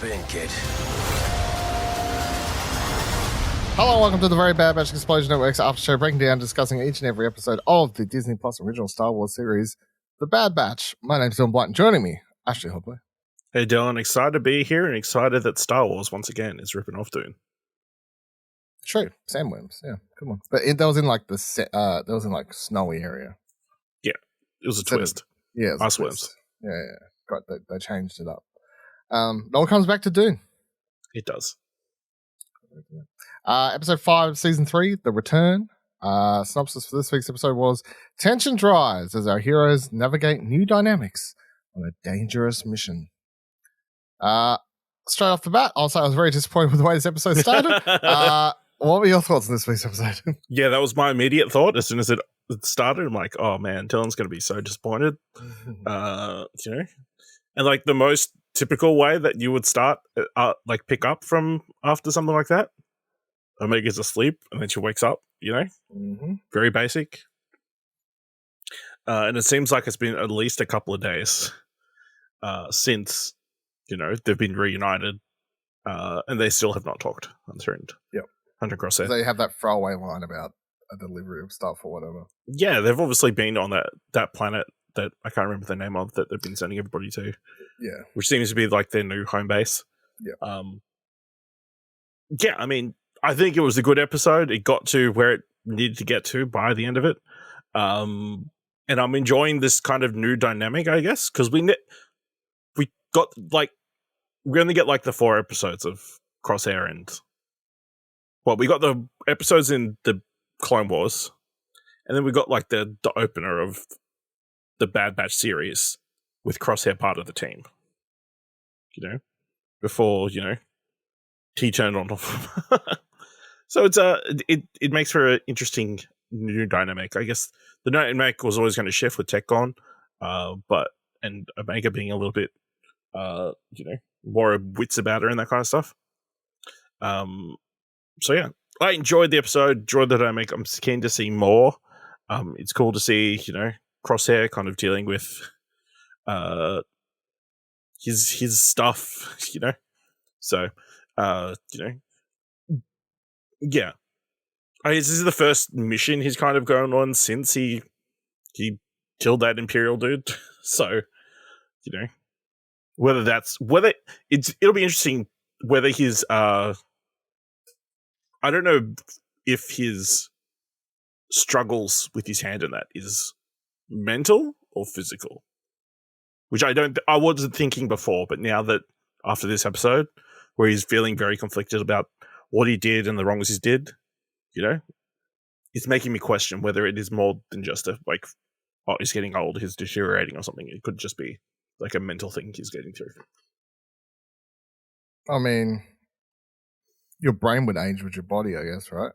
Strap in, kid. Hello, welcome to the Very Bad Batch Explosion Network's after show, breaking down, discussing each and every episode of the Disney Plus original Star Wars series, The Bad Batch. My name's Dylan Blight, and joining me, Ashley Hobley. Hey Dylan, excited to be here and excited that Star Wars once again is ripping off Dune. True, sandworms, yeah, come on. But that was in like that was in like snowy area. Yeah, it was a twist. Yeah, Ice worms. Yeah. Got they changed it up. It all comes back to Dune. It does. Episode 5 of Season 3, The Return. Synopsis for this week's episode was: tension dries as our heroes navigate new dynamics on a dangerous mission. Straight off the bat, I'll say I was very disappointed with the way this episode started. What were your thoughts on this week's episode? Yeah, that was my immediate thought. As soon as it started, I'm like, oh man, Dylan's going to be so disappointed. And like the most typical way that you would start, like pick up from after something like that. Omega's asleep and then she wakes up, very basic. And it seems like it's been at least a couple of days since, they've been reunited and they still have not talked unthreatened. Yep. Hunter Crosshair. They have that throwaway line about a delivery of stuff or whatever. Yeah, they've obviously been on that planet that I can't remember the name of that they've been sending everybody to. Yeah. Which seems to be like their new home base. Yeah. Yeah, I mean, I think it was a good episode. It got to where it needed to get to by the end of it. And I'm enjoying this kind of new dynamic, I guess, because we only get like the 4 episodes of Crosshair and we got the episodes in the Clone Wars, and then we got like the opener of the Bad Batch series with Crosshair part of the team. Before he turned on off. So it's it makes for an interesting new dynamic. I guess the dynamic was always going to shift with Tech gone, and Omega being a little bit more wits about her and that kind of stuff. So yeah, I enjoyed the episode, enjoyed the dynamic. I'm keen to see more. It's cool to see, Crosshair kind of dealing with his stuff, So, yeah. This is the first mission he's kind of going on since he killed that Imperial dude. So, it'll be interesting whether his I don't know if his struggles with his hand in that is mental or physical, which I wasn't thinking before, but now that after this episode where he's feeling very conflicted about what he did and the wrongs he did, it's making me question whether it is more than just he's getting old, he's deteriorating or something. It could just be like a mental thing he's getting through. I mean, your brain would age with your body, I guess, right?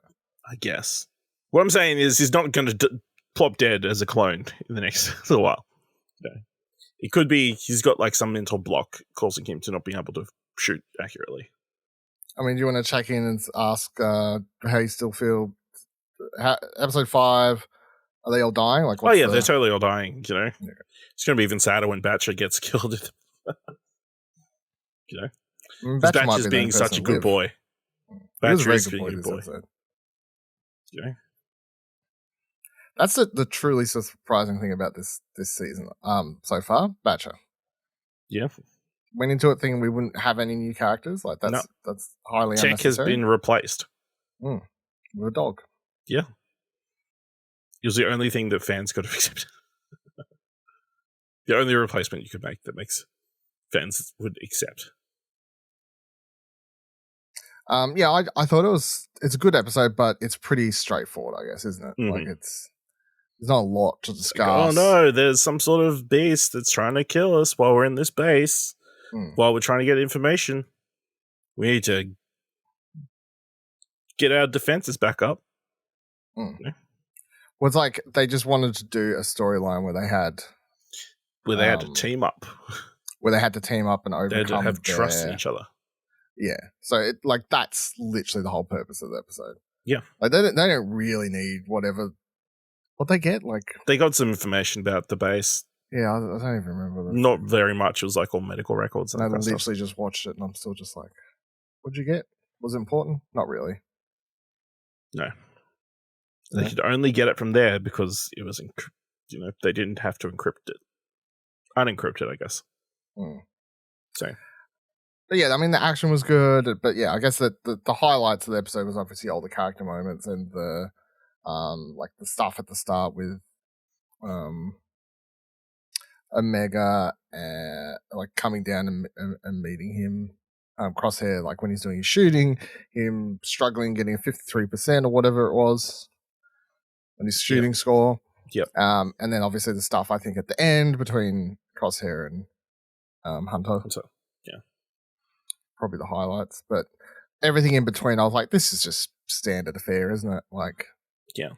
I guess. What I'm saying is he's not going to plop dead as a clone in the next little while. It could be he's got like some mental block causing him to not be able to shoot accurately. I mean, do you want to check in and ask how you still feel? Episode 5, are they all dying? They're totally all dying, Yeah. It's going to be even sadder when Batcher gets killed. Batch is being such a good boy. Batcher is being a good boy. That's the truly surprising thing about this season so far. Batcher. Yeah. Went into it thinking we wouldn't have any new characters. That's highly unnecessary. Tech has been replaced. With a dog. Yeah. It was the only thing that fans could have accepted. The only replacement you could make that makes fans would accept. I thought it's a good episode, but it's pretty straightforward, I guess, isn't it? Mm-hmm. There's not a lot to discuss. Oh no, there's some sort of beast that's trying to kill us while we're in this base. While we're trying to get information. We need to get our defenses back up. Well, it's like they just wanted to do a storyline where they had to team up. Where they had to team up and overcome. They had to have trust in each other. Yeah. So that's literally the whole purpose of the episode. Yeah. They don't really need what they get. They got some information about the base. Yeah, I don't even remember. Not very much. It was like all medical records. And I that kind of literally stuff. just watched it, and I'm still just like, "What'd you get? Was it important? Not really." No. They could only get it from there because it was, they didn't have to encrypt it. Unencrypt it, I guess. So. But yeah, I mean, the action was good. But yeah, I guess that the highlights of the episode was obviously all the character moments and the like the stuff at the start with Omega like coming down and meeting him. Crosshair, like when he's doing his shooting, him struggling getting a 53% or whatever it was on his shooting score. Yep. And then obviously the stuff I think at the end between Crosshair and Hunter. Yeah. Probably the highlights. But everything in between, I was like, this is just standard affair, isn't it? Like, yeah.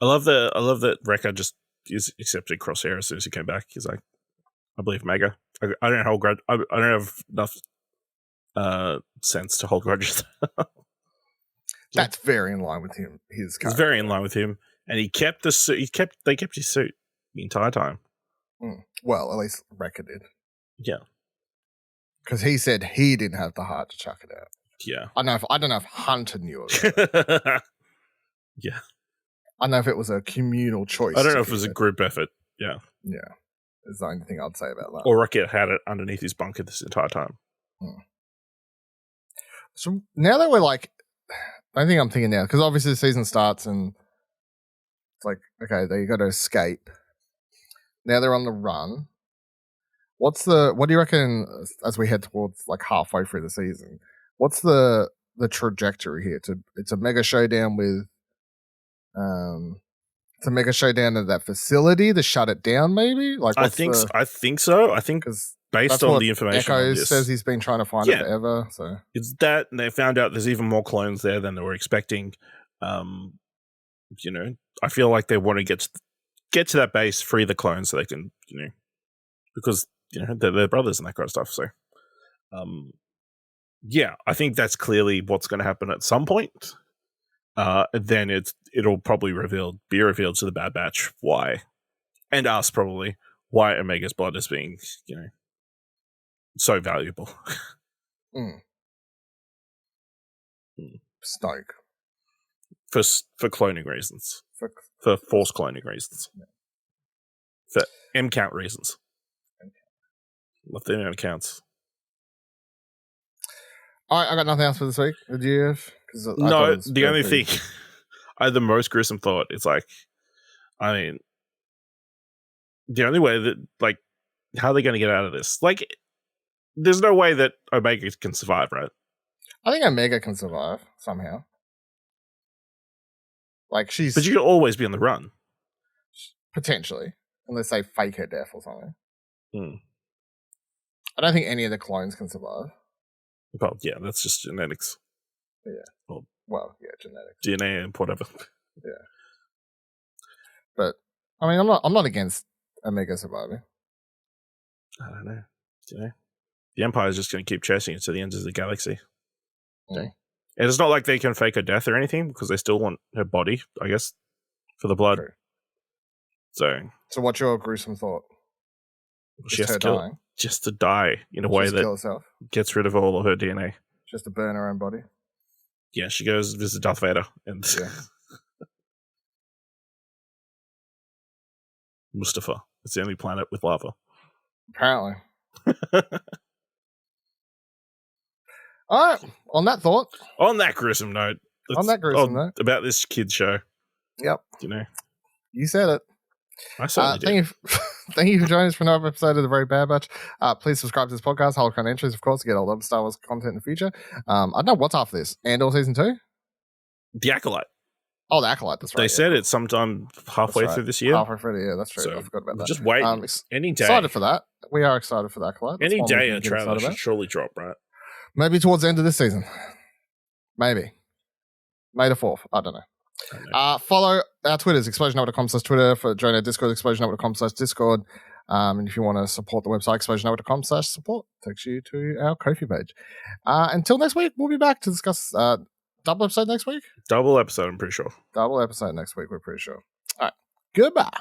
I love that Wrecker just is accepted Crosshair as soon as he came back. He's like, I believe Mega. I don't hold grudge. I don't have enough sense to hold grudges. That's very in line with him. His character. It's very in line with him, and he kept the suit. They kept his suit the entire time. Well, at least Wrecker did. Yeah, because he said he didn't have the heart to chuck it out. Yeah, I don't know if Hunter knew it. Yeah, I don't know if it was a communal choice. I don't know if it was a group effort. Yeah, is the only thing I'd say about that. Or Rocket had it underneath his bunker this entire time. So now that we're like, I think I'm thinking now, because obviously the season starts and it's like, okay, they got to escape. Now they're on the run. What do you reckon as we head towards like halfway through the season? What's the trajectory here? It's a mega showdown with, it's a mega showdown at that facility to shut it down. Maybe like I think so. I think because based on the information, Echo on this, says he's been trying to find it forever. So it's that, and they found out there's even more clones there than they were expecting. I feel like they want to get to that base, free the clones, so they can, because they're brothers and that kind of stuff. So, I think that's clearly what's going to happen at some point. Then it'll probably be revealed to the Bad Batch why, and us probably, why Omega's blood is being so valuable. Stoke for cloning reasons, for force cloning reasons, for M count reasons. Love the M counts. All right, I got nothing else for this week. Did you have? No, the only thing I had the most gruesome thought is like, I mean, the only way that, like, how are they going to get out of this? Like, there's no way that Omega can survive, right? I think Omega can survive somehow. Like but you can always be on the run, potentially, unless they fake her death or something. I don't think any of the clones can survive. Well, yeah, that's just genetics. Yeah. Well, genetics, DNA, and whatever. Yeah. But I mean, I'm not against Omega surviving. I don't know. The Empire is just going to keep chasing it to the ends of the galaxy. And it's not like they can fake her death or anything because they still want her body, I guess, for the blood. True. So what's your gruesome thought? She has to just to die in a way that gets rid of all of her DNA. Just to burn her own body? Yeah, she goes visit Darth Vader and Mustafa. It's the only planet with lava. Apparently. All right. On that thought. On that gruesome note. About this kids show. Yep. You said it. I certainly did. Thank you for joining us for another episode of The Very Bad Batch. Please subscribe to this podcast, Hold Kind of Entries, of course, to get all the other Star Wars content in the future. I don't know what's after this. Andor Season 2? The Acolyte. Oh, The Acolyte. That's right. They said it's sometime halfway through this year. Halfway through the year. That's true. So I forgot about that. Just wait. Any day. Excited for that. We are excited for The Acolyte. Any day a trailer should surely drop, right? Maybe towards the end of this season. Maybe. May the 4th. I don't know. Follow our Twitters, explosionhour.com/Twitter, for join our Discord, explosionhour.com/Discord. And if you want to support the website, explosionhour.com/support, takes you to our Ko-fi page. Until next week, we'll be back to discuss double episode next week. Double episode, I'm pretty sure. Double episode next week, we're pretty sure. All right. Goodbye.